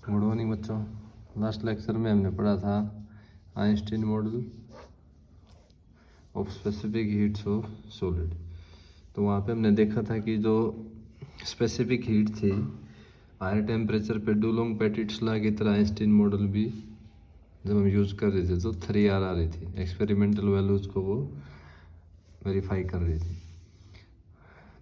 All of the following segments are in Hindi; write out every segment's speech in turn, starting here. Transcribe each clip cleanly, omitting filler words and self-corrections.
गुड मॉर्निंग बच्चों। लास्ट लेक्चर में हमने पढ़ा था Einstein model of specific heats of solid. तो वहाँ पे हमने देखा था कि जो स्पेसिफिक हीट थी हायर टेम्परेचर पे डुलोंग पेटिट्स लॉ की तरह आइंस्टीन मॉडल भी जब हम यूज़ कर रहे थे तो 3R आ रही थी, एक्सपेरिमेंटल वैल्यूज़ को वो वेरीफाई कर रही थी।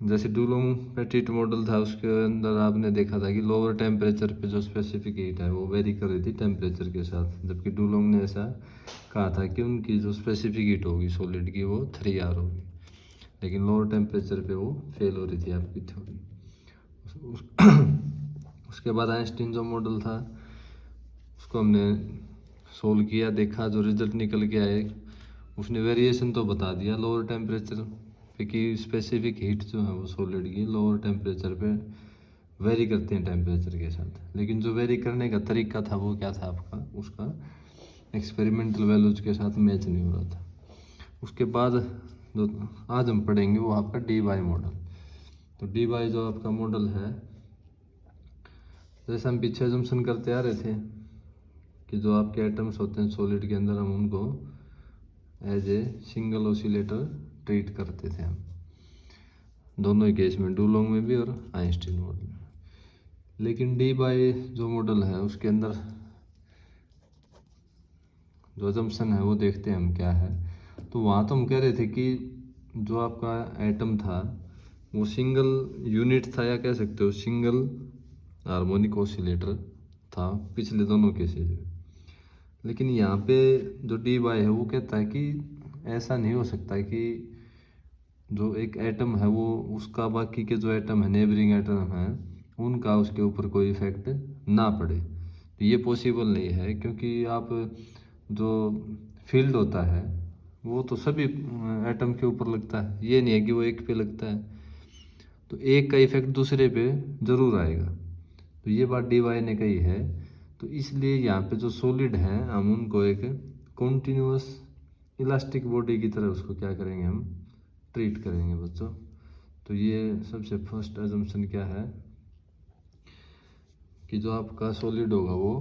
जैसे डुलोंग पेटिट मॉडल था उसके अंदर आपने देखा था कि लोअर टेम्परेचर पे जो स्पेसिफिक हीट है वो वेरी कर रही थी टेम्परेचर के साथ, जबकि डुलोंग ने ऐसा कहा था कि उनकी जो स्पेसिफिक हीट होगी सॉलिड की वो 3R होगी, लेकिन लोअर टेम्परेचर पे वो फेल हो रही थी आपकी थ्योरी। उसके बाद आइंस्टीन जो मॉडल था उसको हमने सोल्व किया, देखा जो रिजल्ट निकल के आए उसने वेरिएशन तो बता दिया लोअर टेम्परेचर पे कि स्पेसिफिक हीट जो है वो सॉलिड की लोअर टेम्परेचर पे वेरी करते हैं टेम्परेचर के साथ, लेकिन जो वेरी करने का तरीका था वो क्या था आपका, उसका एक्सपेरिमेंटल वैल्यूज के साथ मैच नहीं हो रहा था। उसके बाद जो आज हम पढ़ेंगे वो आपका डी बाई मॉडल। तो डी बाई जो आपका मॉडल है, जैसे हम पीछे अजम्पशन करते आ रहे थे कि जो आपके एटम्स होते हैं सॉलिड के अंदर हम उनको as a single oscillator treat करते थे हम, दोनों ही केस में, डुलोंग में भी और आइंस्टीन मॉडल में। लेकिन डी बाई जो मॉडल है उसके अंदर जो अजम्पशन है वो देखते हैं हम क्या है। तो वहाँ तो हम कह रहे थे कि जो आपका एटम था वो सिंगल यूनिट था, या कह सकते हो सिंगल हार्मोनिक ऑसिलेटर था पिछले दोनों केसेज में। लेकिन यहाँ पे जो डी बाई है वो कहता है कि ऐसा नहीं हो सकता कि जो एक एटम है वो उसका बाकी के जो एटम है नेबरिंग एटम है उनका उसके ऊपर कोई इफेक्ट ना पड़े। तो ये पॉसिबल नहीं है, क्योंकि आप जो फील्ड होता है वो तो सभी एटम के ऊपर लगता है, ये नहीं है कि वो एक पे लगता है, तो एक का इफेक्ट दूसरे पे जरूर आएगा। तो ये बात डी वाई ने कही है। तो इसलिए यहाँ पे जो सॉलिड है हम उनको एक कॉन्टिन्यूअस इलास्टिक बॉडी की तरह उसको क्या करेंगे, हम ट्रीट करेंगे बच्चों। तो ये सबसे फर्स्ट अजम्पशन क्या है कि जो आपका सॉलिड होगा वो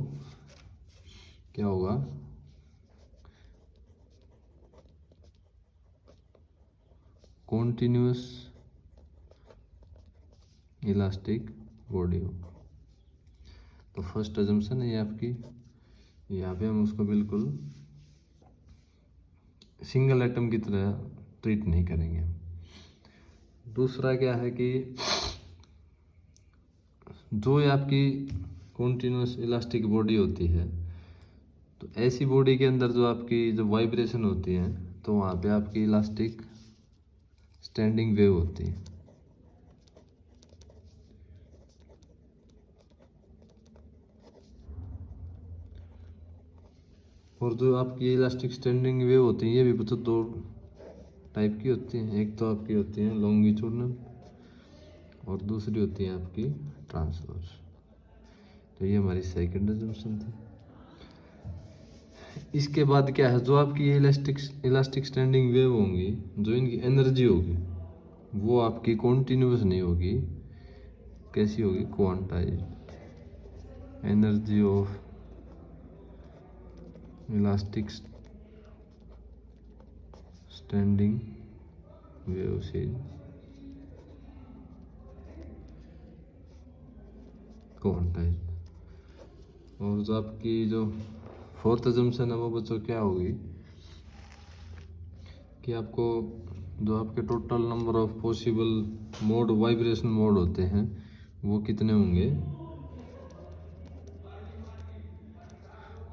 क्या होगा, कॉन्टिन्यूअस इलास्टिक बॉडी हो। तो फर्स्ट अजम्पशन है ये आपकी, यहाँ पे हम उसको बिल्कुल सिंगल एटम की तरह ट्रीट नहीं करेंगे। दूसरा क्या है कि जो ये आपकी कॉन्टिन्यूअस इलास्टिक बॉडी होती है, तो ऐसी बॉडी के अंदर जो आपकी जो वाइब्रेशन होती है तो वहाँ पे आपकी इलास्टिक स्टैंडिंग वेव होती है। और जो आपकी इलास्टिक स्टैंडिंग वेव होती है ये भी बच्चों दो टाइप की होती हैं, एक तो आपकी होती है लॉन्गिट्यूडनल और दूसरी होती है आपकी ट्रांसवर्स। तो ये हमारी सेकंड अजम्पशन थी। इसके बाद क्या है, जो आपकी इलास्टिक स्टैंडिंग वेव होंगी, जो इनकी एनर्जी होगी वो आपकी कॉन्टिन्यूस नहीं होगी, कैसी होगी, quantized. Energy of elastic standing wave से क्वांटाइज्ड। और जो आपकी जो फोर्थ अजम्पशन है वो बच्चों क्या होगी कि आपको जो आपके total number of possible mode vibration mode होते हैं वो कितने होंगे,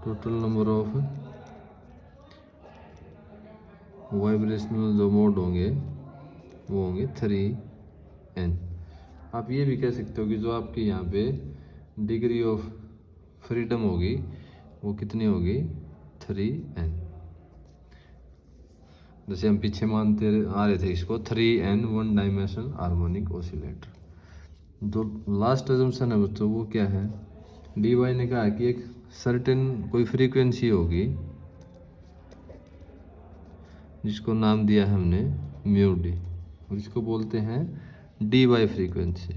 टोटल नंबर ऑफ वाइब्रेशनल जो मोड होंगे वो होंगे 3n। आप ये भी कह सकते हो कि जो आपकी यहाँ पे डिग्री ऑफ फ्रीडम होगी वो कितनी होगी, 3n। जैसे हम पीछे मानते आ रहे थे इसको 3n one dimensional harmonic oscillator. जो लास्ट अजम्पशन है बच्चों वो क्या है, डी वाई ने कहा कि एक सर्टेन कोई फ्रीक्वेंसी होगी जिसको नाम दिया है हमने म्यू डी, और इसको बोलते हैं डी वाई फ्रीक्वेंसी।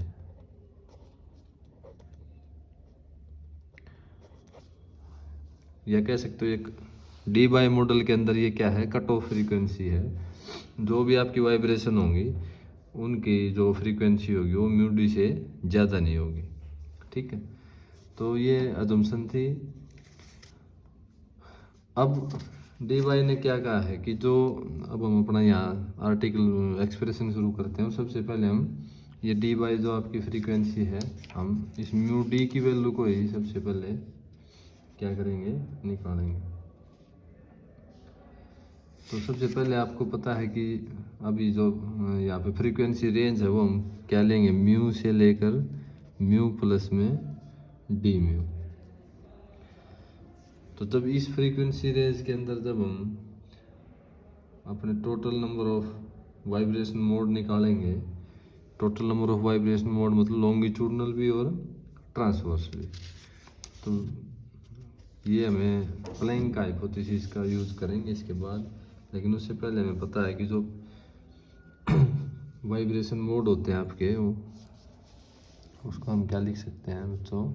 या कह सकते हो एक डी बाई मॉडल के अंदर ये क्या है, कट ऑफ फ्रीक्वेंसी है। जो भी आपकी वाइब्रेशन होंगी उनकी जो फ्रीक्वेंसी होगी वो म्यू डी से ज़्यादा नहीं होगी। ठीक है, तो ये अजम्पशन थी। अब डी बाई ने क्या कहा है कि जो, अब हम अपना यहाँ आर्टिकल एक्सप्रेशन शुरू करते हैं। सबसे पहले हम ये डी बाई जो आपकी फ्रीक्वेंसी है, हम इस म्यू डी की वैल्यू को ही सबसे पहले क्या करेंगे, निकालेंगे। तो सबसे पहले आपको पता है कि अभी जो यहाँ पे फ्रीक्वेंसी रेंज है वो हम क्या लेंगे, म्यू से लेकर म्यू प्लस में डी म्यू। तो जब इस फ्रीक्वेंसी रेंज के अंदर जब हम अपने total number of vibration mode निकालेंगे, total number of vibration mode मतलब लॉन्गिट्यूडनल भी और ट्रांसवर्स भी, तो ये हमें प्लैंक का हाइपोथेसिस का यूज़ करेंगे इसके बाद। लेकिन उससे पहले हमें पता है कि जो वाइब्रेशन मोड होते हैं आपके, वो उसको हम क्या लिख सकते हैं बच्चों,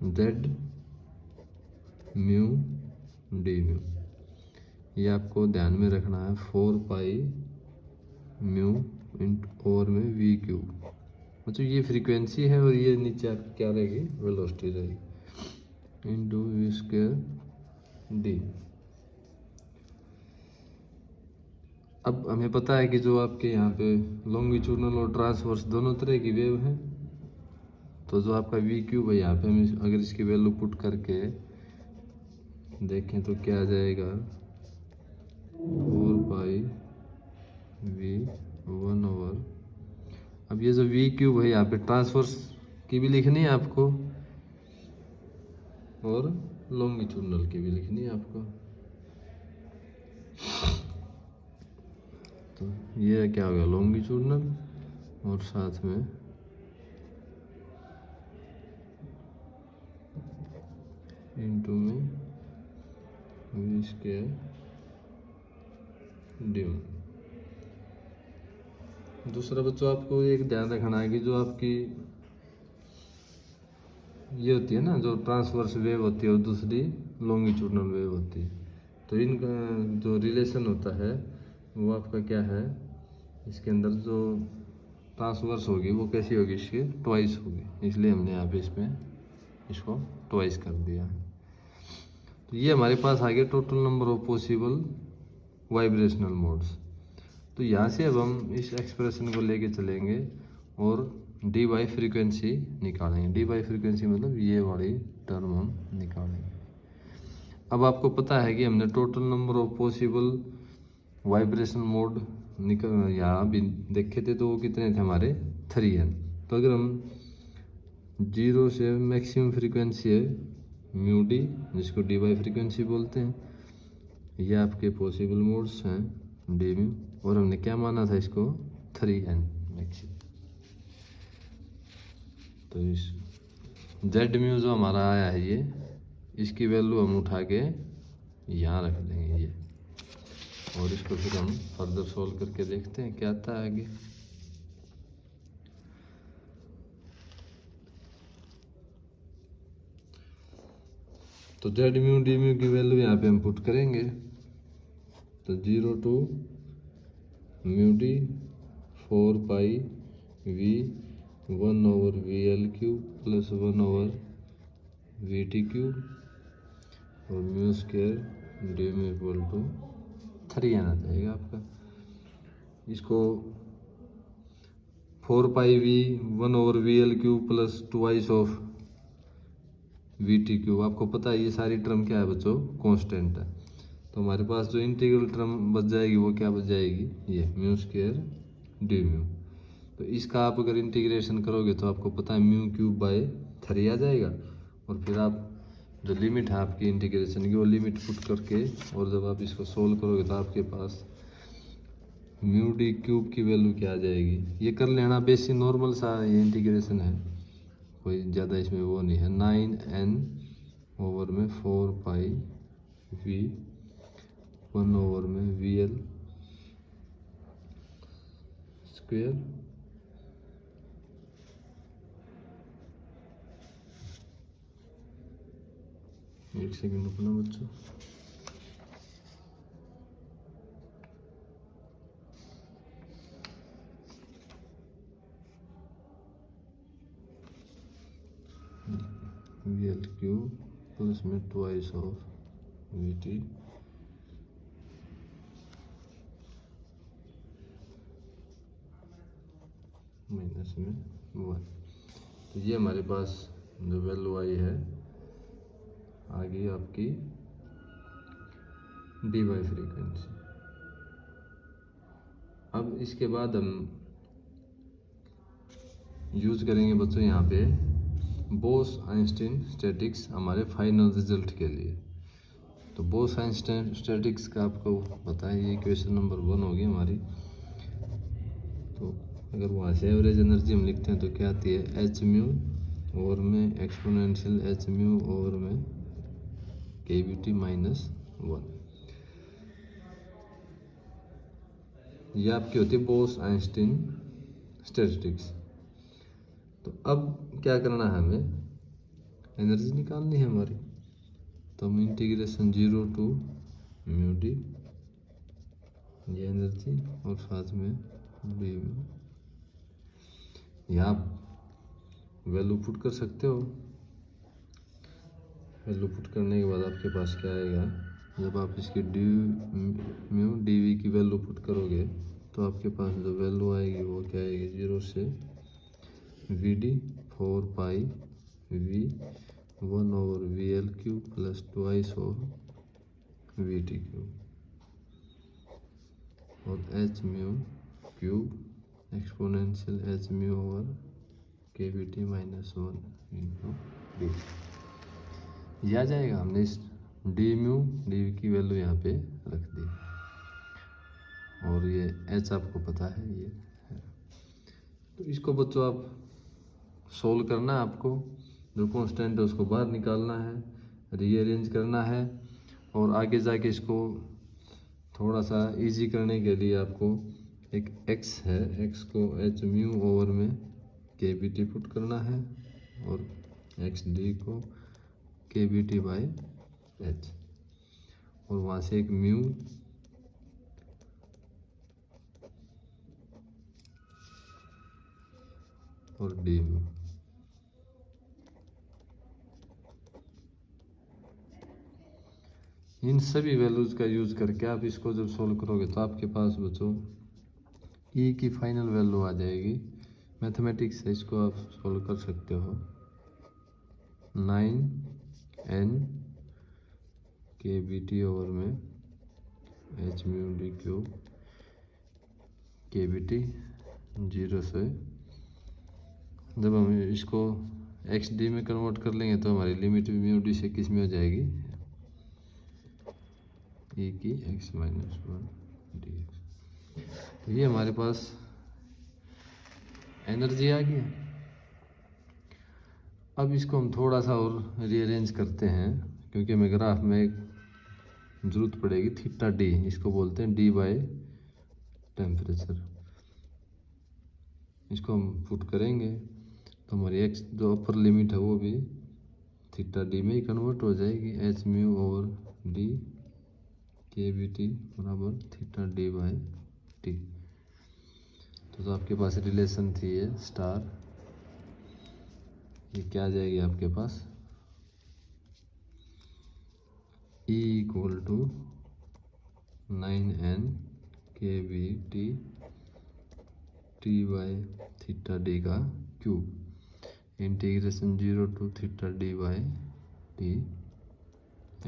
जेड म्यू डी म्यू। ये आपको ध्यान में रखना है, 4 पाई म्यू इंटू ओवर में वी क्यूब। मतलब ये फ्रीक्वेंसी है और ये नीचे आप क्या रहेगी, वेलोसिटी रहेगी, इंटू वी स्क्वायर डी। अब हमें पता है कि जो आपके यहाँ पे लॉन्गिट्यूडनल और ट्रांसवर्स दोनों तरह की वेव है। तो जो आपका वी क्यूब है यहाँ पे हम अगर इसकी वैल्यू पुट करके देखें तो क्या आ जाएगा, 4 पाई वी 1 ओवर। अब ये जो वी क्यूब है यहाँ पे ट्रांसवर्स की भी लिखनी है आपको और लॉन्गिट्यूडनल की भी लिखनी है आपको। तो ये क्या हो गया, लॉन्गिट्यूडनल और साथ में इंटू में वी स्क्वायर डी। दूसरा बच्चों आपको एक ध्यान रखना है कि जो आपकी ये होती है ना, जो ट्रांसवर्स वेव होती है और दूसरी लॉन्गिट्यूडनल वेव होती है, तो इनका जो रिलेशन होता है वो आपका क्या है, इसके अंदर जो ट्रांसवर्स होगी वो कैसी होगी, इसके ट्वाइस होगी। इसलिए हमने यहाँ पे इसमें इसको ट्वाइस कर दिया है। तो ये हमारे पास आ गया total number of possible vibrational modes. तो यहाँ से अब हम इस एक्सप्रेशन को लेके चलेंगे और डी बाई फ्रीक्वेंसी निकालेंगे। डी बाई फ्रीक्वेंसी मतलब ये वाली टर्म हम निकालेंगे। अब आपको पता है कि हमने total number of possible vibration mode निकल यहाँ भी देखे थे, तो वो कितने थे हमारे, 3n। तो अगर हम 0 से मैक्सिमम फ्रीक्वेंसी है म्यू डी, जिसको डी बाई फ्रीक्वेंसी बोलते हैं, ये आपके पॉसिबल मोड्स हैं डी म्यू, और हमने क्या माना था इसको, 3n मैक्सिमम। तो इस जेड म्यू जो हमारा आया है ये, इसकी वैल्यू हम उठा के यहाँ रख देंगे ये, और इसको फिर हम फर्दर सॉल्व करके देखते हैं क्या आता है आगे। तो जेड म्यू डी म्यू की वैल्यू यहाँ पे हम पुट करेंगे। तो 0 to mu D 4 pi V 1 over V L cube plus 1 over V T cube और mu square D mu equal to 3 आना जाएगा आपका। इसको 4 pi V 1 over V L cube plus twice of V T cube, आपको पता है ये सारी टर्म क्या है बच्चों, कांस्टेंट है। तो हमारे पास जो इंटीग्रल टर्म बच जाएगी वो क्या बच जाएगी, ये म्यू स्क्वायर डी म्यू। तो इसका आप अगर इंटीग्रेशन करोगे तो आपको पता है म्यू क्यूब बाय 3 आ जाएगा। और फिर आप जो लिमिट है आपकी इंटीग्रेशन की वो लिमिट पुट करके, और जब आप इसको सोल्व करोगे तो आपके पास म्यू डी क्यूब की वैल्यू क्या आ जाएगी। ये कर लेना, बेसिक नॉर्मल सा ये इंटीग्रेशन है, कोई ज़्यादा इसमें वो नहीं है। 9n ओवर में 4 पाई वी 1 ओवर में वी एल स्क्वेयर एक सेकंड रुकना बच्चों। वी एल क्यू प्लस में twice of V T minus में 1। तो ये हमारे पास जो वैल्यू आई है आ गई आपकी डी वाई फ्रीक्वेंसी। अब इसके बाद हम यूज करेंगे बच्चों यहाँ पे बोस आइंस्टीन स्टैटिक्स हमारे फाइनल रिजल्ट के लिए। तो बोस आइंस्टीन स्टैटिक्स का आपको पता है, ये इक्वेशन नंबर 1 होगी हमारी। तो अगर वहाँ से एवरेज एनर्जी हम लिखते हैं तो क्या आती है, एच म्यू ओवर में एक्सपोनेंशियल एच म्यू ओवर में के वी टी माइनस 1। ये आपकी होती है बोस आइंस्टीन स्टैटिस्टिक्स। तो अब क्या करना है, हमें एनर्जी निकालनी है हमारी। तो हम इंटीग्रेशन 0 टू म्यू डी ये एनर्जी और साथ में डी म्यू, यहाँ आप वैल्यू पुट कर सकते हो। वैल्यू पुट करने के बाद आपके पास क्या आएगा, जब आप इसकी डी म्यू डी वी की वैल्यू पुट करोगे तो आपके पास जो वैल्यू आएगी वो क्या आएगी, 0 से V D 4 pi V 1 over V L cube plus twice of V T cube और H mu cube exponential H mu over K V T minus 1 into D. यह आ जाएगा। हमने इस डी म्यू डी की वैल्यू यहाँ पे रख दी और ये एच आपको पता है ये है। तो इसको बच्चों आप सोल्व करना है, आपको जो कांस्टेंट है उसको बाहर निकालना है, रीअरेंज करना है और आगे जाके इसको थोड़ा सा इजी करने के लिए आपको एक x है, x को एच म्यू ओवर में के बी टी पुट करना है और एक्स डी को के बी टी बाई एच और वहाँ से एक म्यू और डी म्यू। इन सभी वैल्यूज का यूज करके आप इसको जब सोल्व करोगे तो आपके पास बच्चों ई की फाइनल वैल्यू आ जाएगी। मैथमेटिक्स से इसको आप सोल्व कर सकते हो। 9n के बी टी ओवर में एच म्यू डी क्यूब के बी टी 0 से, जब हम इसको एक्स डी में कन्वर्ट कर लेंगे तो हमारी लिमिट म्यू डी से किस में हो जाएगी, ई की x माइनस 1 डी एक्स। तो ये हमारे पास एनर्जी आ गई। अब इसको हम थोड़ा सा और रीअरेंज करते हैं क्योंकि हमें ग्राफ में एक जरूरत पड़ेगी थीटा डी, इसको बोलते हैं डी बाय टेम्परेचर। इसको हम पुट करेंगे तो हमारी एक्स जो अपर लिमिट है वो भी थीटा डी में ही कन्वर्ट हो जाएगी। एच म्यू ओवर डी के बी टी बराबर थीटा डी बाई टी। तो आपके पास रिलेशन थी ये स्टार, ये क्या आ जाएगी आपके पास, E इक्वल टू 9n के B T T by theta D का cube integration 0 to theta D by T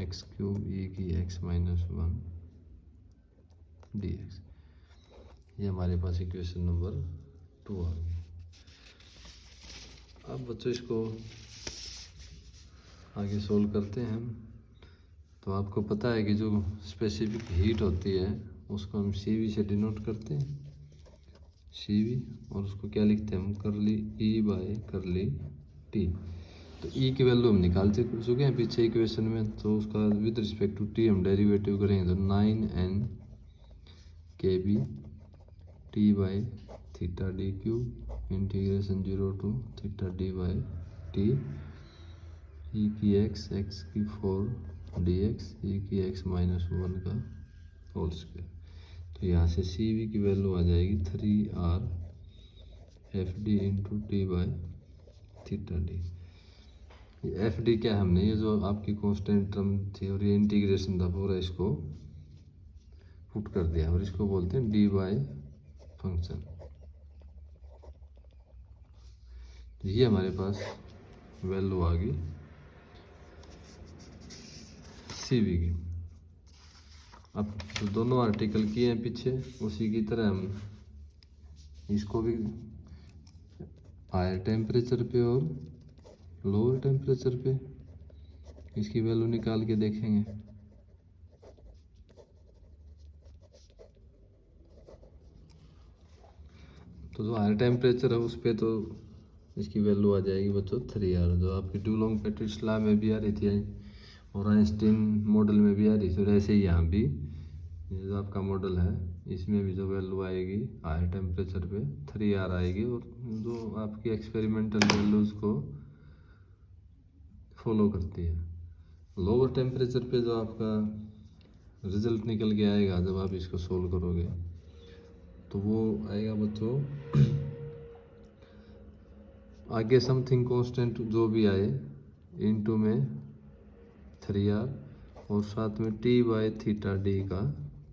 X cube E की x माइनस 1 डी एक्स। ये हमारे पास इक्वेशन नंबर 2 आ गई। अब बच्चों इसको आगे सोल्व करते हैं हम। तो आपको पता है कि जो स्पेसिफिक हीट होती है उसको हम सी वी से डिनोट करते हैं, सी वी, और उसको क्या लिखते हैं हम, करली ई बाय करली टी। तो ई की वैल्यू हम निकाल चुके हैं पीछे इक्वेशन में, तो उसका विद रिस्पेक्ट टू टी हम डेरिवेटिव करेंगे तो 9n के B T by theta D cube integration 0 to theta D by T E की एक्स एक्स की 4 डी एक्स ई की एक्स -1 का होल स्क्वायर। तो यहाँ से सी वी की वैल्यू आ जाएगी 3r F D into T by theta D. F D क्या हमने ये जो आपकी कांस्टेंट टर्म थी और ये इंटीग्रेशन था पूरा इसको पुट कर दिया और इसको बोलते हैं डी बाई फंक्शन। तो ये हमारे पास वैल्यू आ गई सी वी की। अब तो दोनों आर्टिकल किए हैं पीछे, उसी की तरह हम इसको भी हायर टेम्परेचर पे और लोअर टेम्परेचर पे इसकी वैल्यू निकाल के देखेंगे। तो जो हायर टेम्परेचर है उस पे तो इसकी वैल्यू आ जाएगी बच्चों 3r, जो आपकी डुलोंग पेटिट लॉ में भी आ रही थी और आइंस्टीन मॉडल में भी आ रही थी। और ऐसे ही यहाँ भी ये जो आपका मॉडल है इसमें भी जो वैल्यू आएगी हायर टेम्परेचर पे 3r आएगी और जो आपकी एक्सपेरिमेंटल वैल्यूज़ को फॉलो करती है। लोअर टेम्परेचर पे जो आपका रिजल्ट निकल के आएगा जब आप इसको सोल्व करोगे तो वो आएगा बच्चों आगे समथिंग कांस्टेंट जो भी आए इनटू में 3r और साथ में t बाई थीटा डी का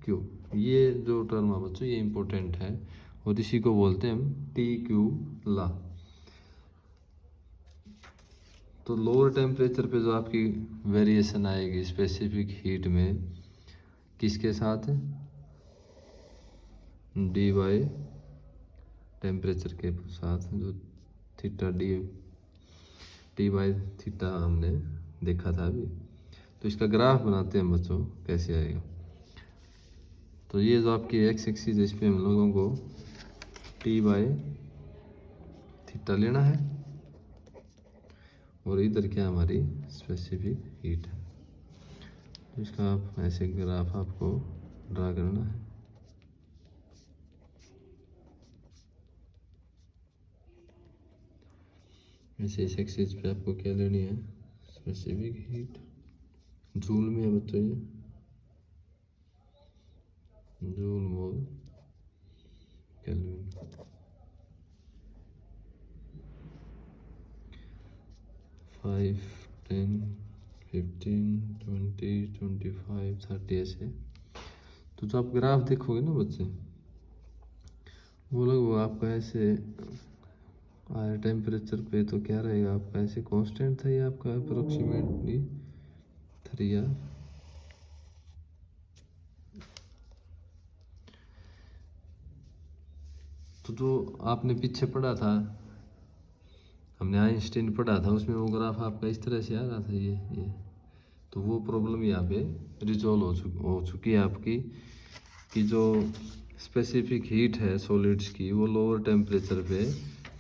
क्यूब। ये जो टर्म है बच्चों ये इम्पोर्टेंट है और इसी को बोलते हैं हम टी क्यूब लॉ। तो लोअर टेम्परेचर पे जो आपकी वेरिएशन आएगी स्पेसिफिक हीट में किसके साथ है, डी बाई टेम्परेचर के साथ, जो theta D T by theta हमने देखा था अभी। तो इसका ग्राफ बनाते हैं बच्चों कैसे आएगा। तो ये जो आपकी एक्स एक्सिस इस पे हम लोगों को टी बाई थीटा लेना है और इधर क्या हमारी स्पेसिफिक हीट है। तो इसका आप ऐसे ग्राफ आपको ड्रा करना है। ऐसे इस एक्सिस पे आपको क्या लेनी है, स्पेसिफिक हीट जूल में है बच्चों, ये जूल मोल केल्विन। फाइव 10 15 20 25 30 ऐसे। तो जो आप ग्राफ देखोगे ना बच्चे वो लोग आपका ऐसे हायर टेम्परेचर पे तो क्या रहेगा आपका ऐसे कांस्टेंट था ये आपका अप्रोक्सीमेटली 3r। तो जो आपने पीछे पढ़ा था हमने आइंस्टीन पढ़ा था उसमें वो ग्राफ आपका इस तरह से आ रहा था ये। तो वो प्रॉब्लम यहाँ पे रिजॉल्व हो चुकी है आपकी कि जो स्पेसिफिक हीट है सॉलिड्स की वो लोअर टेम्परेचर पे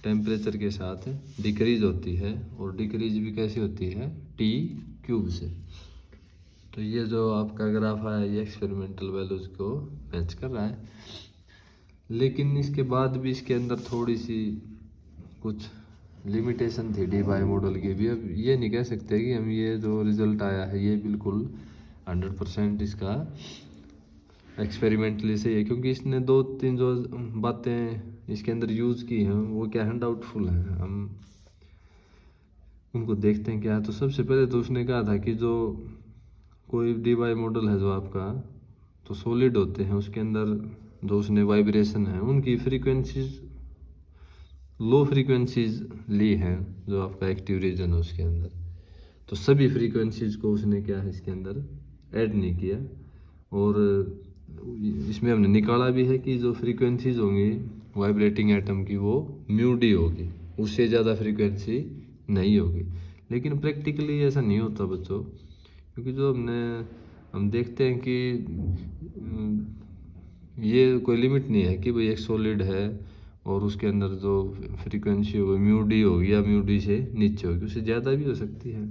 टेम्परेचर के साथ डिक्रीज होती है और डिक्रीज भी कैसी होती है टी क्यूब से। तो ये जो आपका ग्राफ आया ये एक्सपेरिमेंटल वैल्यूज को मैच कर रहा है, लेकिन इसके बाद भी इसके अंदर थोड़ी सी कुछ लिमिटेशन थी डी बाई मॉडल की भी। अब ये नहीं कह सकते कि हम ये जो रिजल्ट आया है ये बिल्कुल 100% इसका एक्सपेरिमेंटली सही है, क्योंकि इसने 2-3 जो बातें इसके अंदर यूज़ की हैं वो क्या है डाउटफुल हैं। हम उनको देखते हैं क्या है। तो सबसे पहले तो उसने कहा था कि जो कोई डी बाई मॉडल है जो आपका तो सॉलिड होते हैं उसके अंदर जो उसने वाइब्रेशन है उनकी फ्रीक्वेंसीज लो फ्रीक्वेंसीज ली हैं जो आपका एक्टिव रीजन है उसके अंदर। तो सभी फ्रीक्वेंसीज को उसने क्या है इसके अंदर ऐड नहीं किया और इसमें हमने निकाला भी है कि जो फ्रीक्वेंसीज होंगी वाइब्रेटिंग एटम की वो म्यू डी होगी, उससे ज़्यादा फ्रीक्वेंसी नहीं होगी। लेकिन प्रैक्टिकली ऐसा नहीं होता बच्चों, क्योंकि जो हम देखते हैं कि ये कोई लिमिट नहीं है कि भाई एक सॉलिड है और उसके अंदर जो फ्रीक्वेंसी होगी म्यू डी होगी या म्यू डी से नीचे होगी, उससे ज़्यादा भी हो सकती है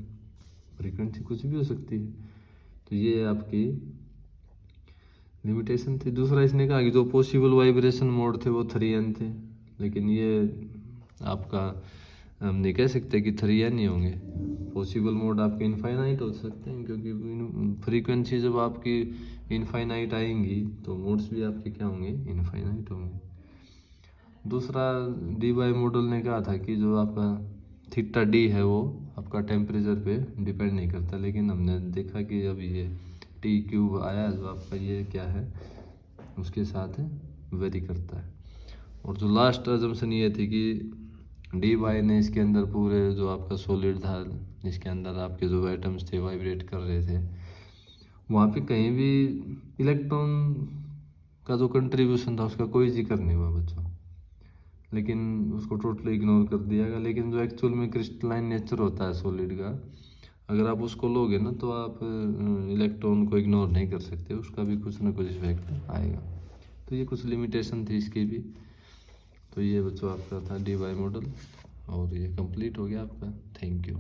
फ्रीक्वेंसी, कुछ भी हो सकती है। तो ये आपकी लिमिटेशन थी। दूसरा इसने कहा कि जो पॉसिबल वाइब्रेशन मोड थे वो 3n थे, लेकिन ये आपका हम नहीं कह सकते कि 3 या नहीं होंगे। पॉसिबल मोड आपके इनफाइनाइट हो सकते हैं, क्योंकि फ्रीक्वेंसी जब आपकी इनफाइनाइट आएंगी तो मोड्स भी आपके क्या होंगे, इनफाइनाइट होंगे। दूसरा डी बाई मॉडल ने कहा था कि जो आपका थीटा डी है वो आपका टेम्परेचर पे डिपेंड नहीं करता, लेकिन हमने देखा कि अब ये टी क्यूब आया जो आपका ये क्या है उसके साथ वेरी करता है। और जो लास्ट अजम्पशन ये थी कि डी बाई ने इसके अंदर पूरे जो आपका सॉलिड था जिसके अंदर आपके जो एटम्स थे वाइब्रेट कर रहे थे, वहाँ पे कहीं भी इलेक्ट्रॉन का जो कंट्रीब्यूशन था उसका कोई जिक्र नहीं हुआ बच्चों, लेकिन उसको टोटली इग्नोर कर दिया गया। लेकिन जो एक्चुअल में क्रिस्टलाइन नेचर होता है सॉलिड का, अगर आप उसको लोगे ना तो आप इलेक्ट्रॉन को इग्नोर नहीं कर सकते, उसका भी कुछ ना कुछ इफेक्ट आएगा। तो ये कुछ लिमिटेशन थी इसकी भी। तो ये बच्चों आपका था डी बाई मॉडल और ये कंप्लीट हो गया आपका। Thank you.